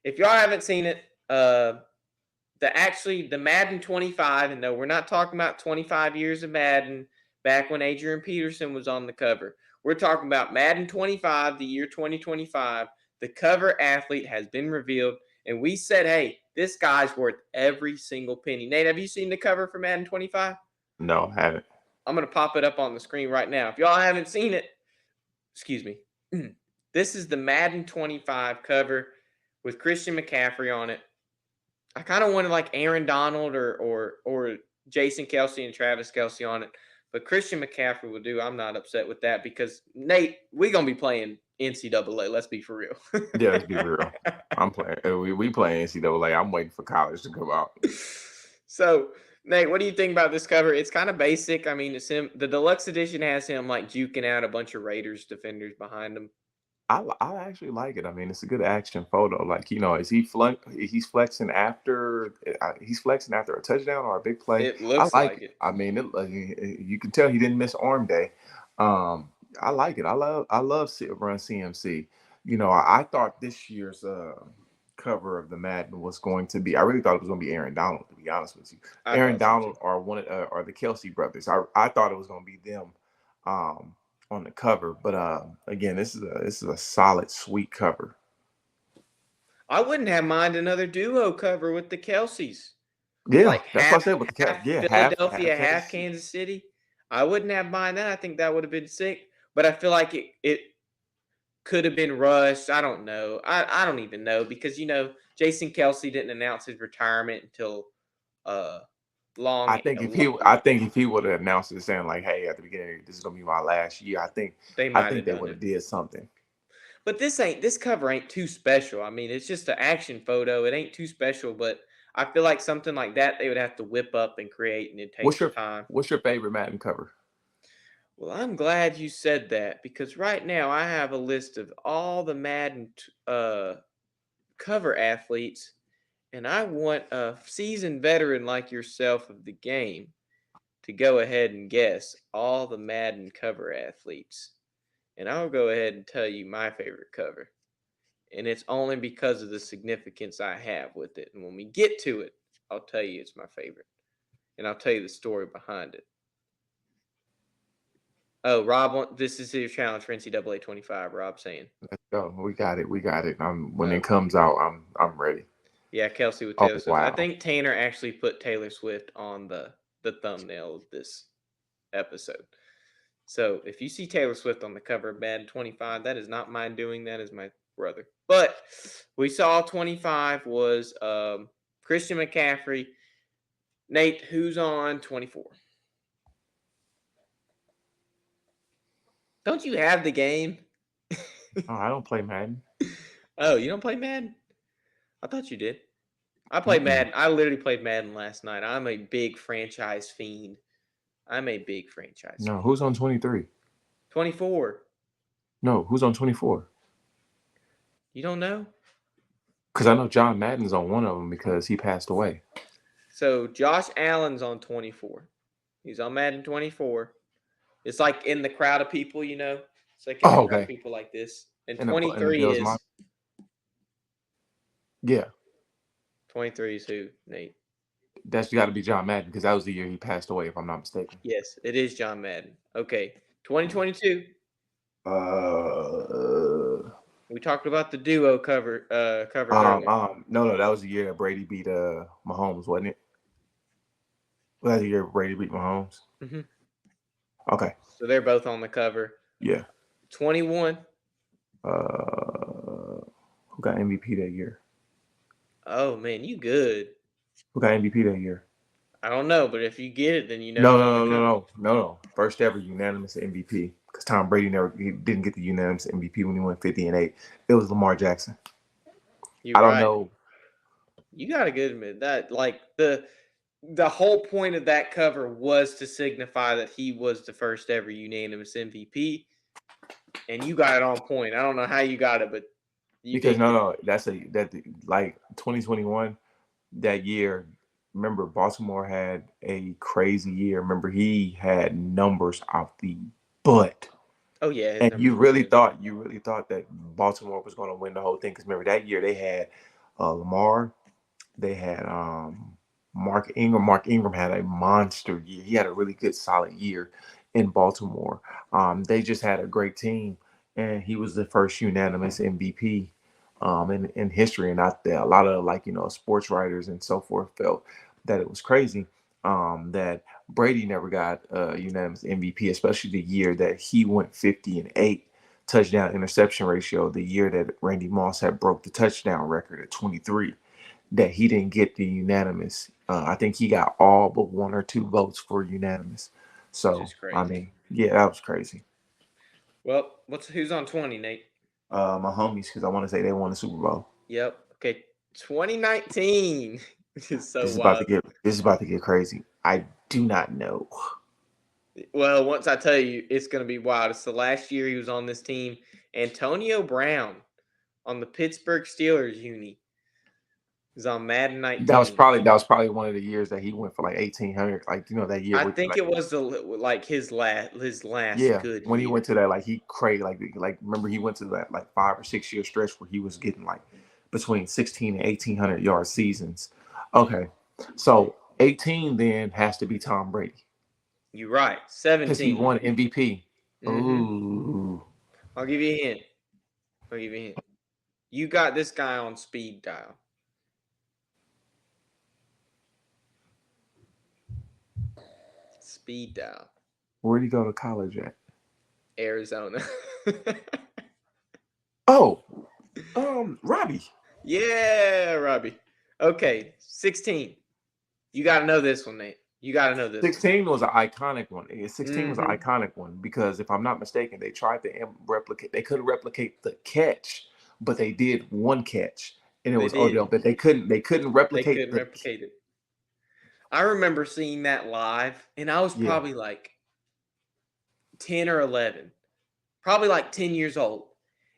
if y'all haven't seen it, the Madden 25, and no, we're not talking about 25 years of Madden back when Adrian Peterson was on the cover. We're talking about Madden 25, the year 2025. The cover athlete has been revealed, and we said, hey, this guy's worth every single penny. Nate, have you seen the cover for Madden 25? No, haven't. I'm going to pop it up on the screen right now. If y'all haven't seen it, excuse me. This is the Madden 25 cover with Christian McCaffrey on it. I kind of wanted like Aaron Donald or Jason Kelsey and Travis Kelsey on it, but Christian McCaffrey will do. I'm not upset with that because Nate, we're gonna be playing NCAA. Let's be for real. Yeah, let's be real. I'm playing. We play NCAA. I'm waiting for college to come out. So, Nate, what do you think about this cover? It's kind of basic. I mean, it's him. The deluxe edition has him like juking out a bunch of Raiders defenders behind him. I actually like it. I mean, it's a good action photo. Like, is he's flexing after a touchdown or a big play? It I looks like like it. it. I mean, you can tell he didn't miss arm day. I like it. I love run CMC. I thought this year's cover of the Madden was going to be. I really thought it was going to be Aaron Donald. To be honest with you, I Aaron thought so Donald too. or the Kelsey brothers. I thought it was going to be them. On the cover, but again, this is a solid, sweet cover. I wouldn't have mind another duo cover with the Kelseys. Yeah, Like that's what half I said with the cat. Yeah, half Philadelphia, half Kansas City. Kansas City. I wouldn't have mind that. I think that would have been sick. But I feel like it could have been rushed. I don't know. I don't even know because Jason Kelsey didn't announce his retirement until uh long I think if he would have announced it saying like, "Hey, at the beginning, this is gonna be my last year," they I might think have they done would it. have did something. But this cover ain't too special. I mean, it's just an action photo. It ain't too special, but I feel like something like that they would have to whip up and create, and it takes What's some your time. What's your favorite Madden cover? Well, I'm glad you said that because right now I have a list of all the Madden cover athletes, and I want a seasoned veteran like yourself of the game to go ahead and guess all the Madden cover athletes. And I'll go ahead and tell you my favorite cover. And it's only because of the significance I have with it. And when we get to it, I'll tell you it's my favorite. And I'll tell you the story behind it. Oh, Rob, this is your challenge for NCAA 25. Rob saying, Let's go. We got it. We got it. When it oh, comes out, I'm ready. yeah, Kelsey with Oh Taylor Swift. I wow. think Tanner actually put Taylor Swift on the thumbnail of this episode. So if you see Taylor Swift on the cover of Madden 25, that is not mine doing. That is my brother. But we saw 25 was Christian McCaffrey. Nate, who's on 24? Don't you have the game? Oh, I don't play Madden. Oh, you don't play Madden? I thought you did. I played Mm-mm. Madden. I literally played Madden last night. I'm a big franchise fiend. I'm a big franchise No, fiend. who's on 23? 24. No, who's on 24? You don't know? Because I know John Madden's on one of them because he passed away. So Josh Allen's on 24. He's on Madden 24. It's like in the crowd of people. It's like in the Oh, crowd of okay. people like this. And And the 23 Bills mod. is Yeah, 23 is who, Nate? that's got to be John Madden because that was the year he passed away, if I'm not mistaken. Yes, it is John Madden. Okay. 2022. Uh, We talked about the duo covers earlier. no, that was the year that Brady beat Mahomes, wasn't it? Was that the year Brady beat Mahomes? Hmm. Okay, So they're both on the cover. yeah. 21. Who got MVP that year? Oh man, you good. Who got MVP that year? I don't know, but if you get it, then you know No, who's on the no, no, no, cover. no, no, no. First ever unanimous MVP because Tom Brady he didn't get the unanimous MVP when he went 50-8. It was Lamar Jackson. You're I don't right. know. You gotta admit that. Like the whole point of that cover was to signify that he was the first ever unanimous MVP, and you got it on point. I don't know how you got it, but you Because did get it. no, that like 2021 that year. Remember, Baltimore had a crazy year. Remember, he had numbers out the butt, Oh yeah, his and numbers were good. you really thought that Baltimore was going to win the whole thing. Because remember that year they had Lamar. They had Mark Ingram. Mark Ingram had a monster year. He had a really good, solid year in Baltimore. They just had a great team, and he was the first unanimous MVP in history. And a lot of sports writers and so forth felt that it was crazy that Brady never got a unanimous MVP, especially the year that he went 50-8 touchdown interception ratio. The year that Randy Moss had broke the touchdown record at 23, that he didn't get the unanimous. I think he got all but one or two votes for unanimous. which So is I crazy. mean, yeah, that was crazy. Well, who's on 20, Nate? My homies, because I want to say they won the Super Bowl. Yep. Okay. 2019, which is so wild. This is about to get crazy. I do not know. Well, once I tell you, it's going to be wild. It's the last year he was on this team. Antonio Brown on the Pittsburgh Steelers uni is on Madden 19. That was probably one of the years that he went for like 1800. Like that year I where think like it was his last yeah, good when he year. went to that, like he crazy, like remember he went to that like 5 or 6 year stretch where he was getting like between 16 and 1800 yard seasons. Okay, so 18 then has to be Tom Brady You're right. because he 17. won MVP. Mm-hmm. Ooh, I'll give you a hint. You got this guy on speed dial. Speed dial. where'd he go to college at? Arizona. Oh, Robbie. Yeah, Robbie. Okay, 16. You got to know this one, Nate. You got to know this one. 16 was an iconic one. 16 was an Mm-hmm. iconic one because if I'm not mistaken, they tried to replicate. They couldn't replicate the catch, but they did one catch, and it They was did. Odell. But they couldn't They replicate couldn't the. replicate it. I remember seeing that live, and I was Yeah, probably like 10 or 11, probably like 10 years old.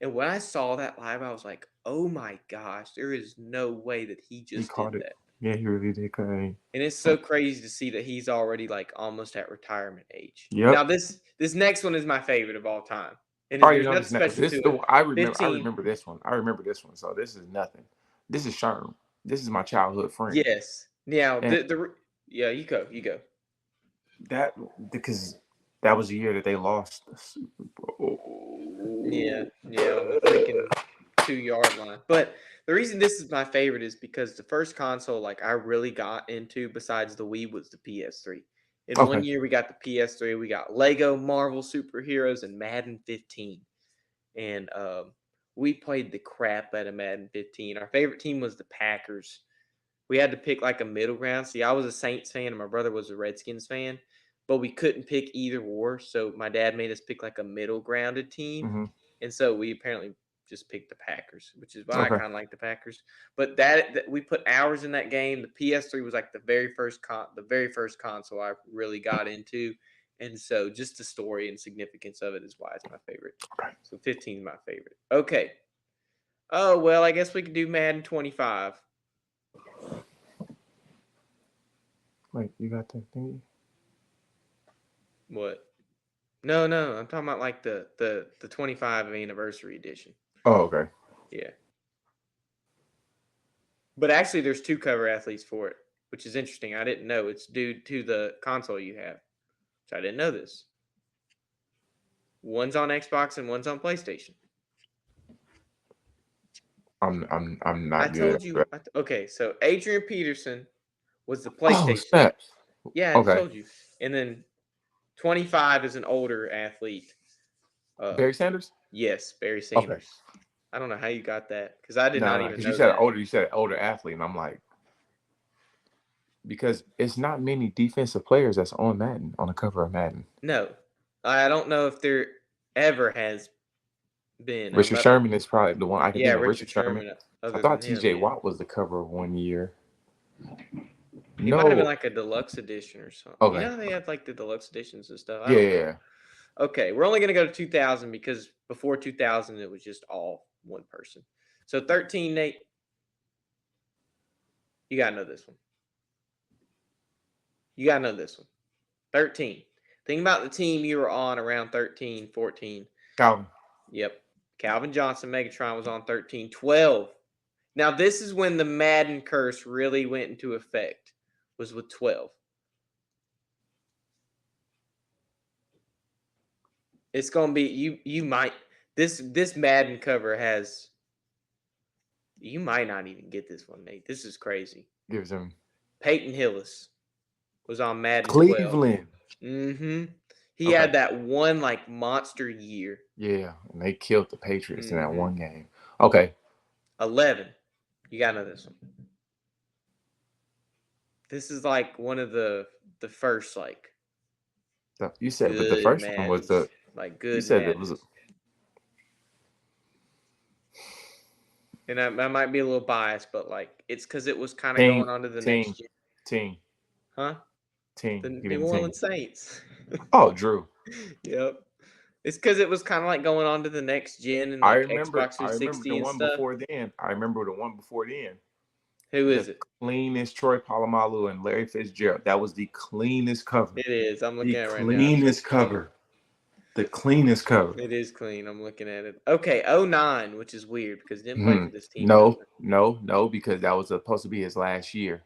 And when I saw that live, I was like, oh my gosh, there is no way that he he just did caught it. that. Yeah, he really did. And it's so crazy to see that he's already like almost at retirement age. Now Yep. this next one is my favorite of all time. And I already there's know nothing this next. special This to is it. the I remember. I 15. remember this one. I remember this one. So this is nothing. This is Sherm. This is my childhood friend, Yes. Now and yeah, you go. that because that was the year that they lost the Super Bowl. Yeah, on the freaking 2 yard line. But the reason this is my favorite is because the first console like I really got into besides the Wii was the PS3. In one Okay. year we got the PS3, we got Lego Marvel Superheroes and Madden 15. And we played the crap out of Madden 15. Our favorite team was the Packers. We had to pick like a middle ground. See, I was a Saints fan and my brother was a Redskins fan, but we couldn't pick either war. So my dad made us pick like a middle grounded team. Hmm. And so we apparently just picked the Packers, which is why I Okay. kind of like the Packers. But that we put hours in that game. The PS3 was like the very first console I really got into. And so just the story and significance of it is why it's my favorite. Okay. So 15 is my favorite. Okay. Oh, well, I guess we could do Madden 25. Wait, you got that thing? What? No, no, I'm talking about like the 25 anniversary edition. Oh, okay. Yeah. But actually there's two cover athletes for it, which is interesting. I didn't know it's due to the console you have. So I didn't know this. One's on Xbox and one's on PlayStation. I'm I not good told at you. that. Okay, so Adrian Peterson was the Oh, PlayStation. snap. Yeah, I Okay. told you. And then 25 is an older athlete. Barry Sanders? Yes, Barry Okay. Sanders. I don't know how you got that because I did No, not no, even because know that. you said older athlete, and I'm like, because it's not many defensive players that's on Madden, on the cover of Madden. No, I don't know if there ever has been. Richard Sherman is probably the one I can Yeah, think of. Richard Richard Sherman. Sherman. I Other thought than him, T.J. yeah, Watt was the cover of one year. he might have been No. like a deluxe edition or something. You Okay. know how they have like the deluxe editions and stuff. I Yeah, don't yeah, know. yeah. Okay, we're only gonna go to 2000 because before 2000 it was just all one person. So 13, Nate, you gotta know this one. You gotta know this one. 13. Think about the team you were on around 13, 14. Calvin. Yep. Calvin Johnson, Megatron was on 13. 12. Now, this is when the Madden curse really went into effect, was with 12. It's going to be, you might, this Madden cover has, you might not even get this one, Nate. This is crazy. Gives him Peyton Hillis was on Madden 12. Cleveland. Mm-hmm. He Okay. had that one, like, monster year. Yeah, and they killed the Patriots in that Mhm. one game. Okay. 11. You got to know this one. This is like one of the first, like, You said, but the good first one was Maddens. Like, you good said it was Maddens. And I might be a little biased, but, like, it's because it was kind of team, going on to the team, next year. team, Huh? team. The Give me New the team. Orleans Saints. Oh, Drew. Yep. It's because it was kind of like going on to the next gen and I like remember. Xbox I remember the 360 and one stuff. before then. I remember the one before then. Who is The it? cleanest Troy Polamalu and Larry Fitzgerald. That was the cleanest cover. It is. I'm The looking at it right now. cleanest cover. The cleanest cover. It is clean. I'm looking at it. Okay, 09, which is weird because he didn't play for this team. No, because that was supposed to be his last year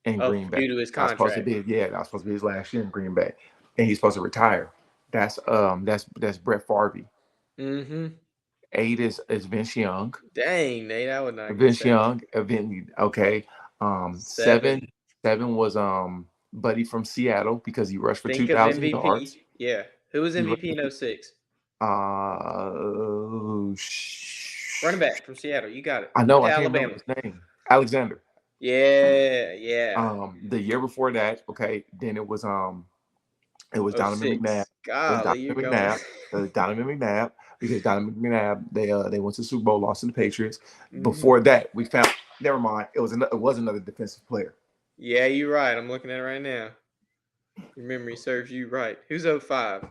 in Oh, Green Bay. due to his That was supposed to contract. be that was supposed to be his last year in Green Bay, and he's supposed to retire. That's Brett Favre. Mm-hmm. 8 is Vince Young. Dang, Nate, I would not guess Vince that. Young. Okay. 7 7. 7 was Buddy from Seattle because he rushed for Think of 2,000 yards. MVP. Yeah. Who was He rushed MVP in 06? Running back from Seattle. You got it. I know Went I to can't remember Alabama. his name. Alexander. Yeah. The year before that, okay, then it was Donovan McNabb. 06. It was Golly, you're Donovan going. McNabb. Donovan McNabb, because Donovan McNabb, they went to the Super Bowl, lost to the Patriots. Mm-hmm. Before that, we found never mind. It was another defensive player. Yeah, you're right. I'm looking at it right now. Your memory serves you right. Who's 05?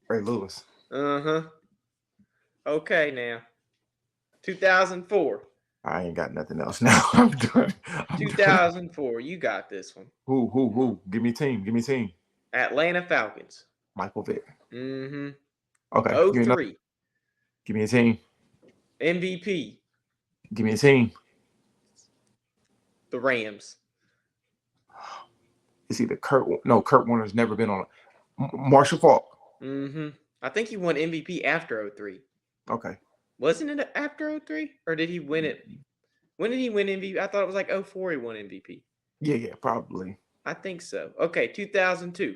Ray Lewis. Uh-huh. Okay, now. 2004. I ain't got nothing else now. I'm done. 2004. You got this one. Who? Give me a team. Give me a team. Atlanta Falcons. Michael Vick. Mm-hmm. Okay. 03. Give me a team. MVP. Give me a team. The Rams. It's either Kurt Warner's never been on Marshall Faulk. Mm-hmm. I think he won MVP after 03. Okay. Wasn't it after 03? Or did he win it? When did he win MVP? I thought it was like 04 he won MVP. Yeah, probably. I think so. Okay, 2002.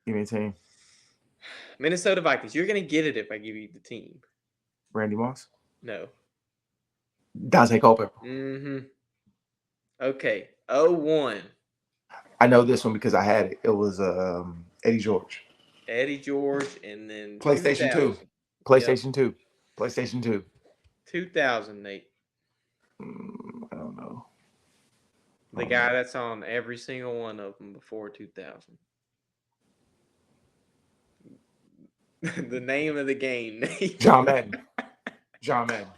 Give me a team. Minnesota Vikings. You're going to get it if I give you the team. Randy Moss? No. Dante Culpepper. Mm-hmm. Okay, 01. I know this one because I had it. It was Eddie George. Eddie George, and then PlayStation 2. PlayStation 2. PlayStation 2. 2000, Nate. I don't know. The guy that's on every single one of them before 2000. The name of the game, Nate. John Madden. John Madden.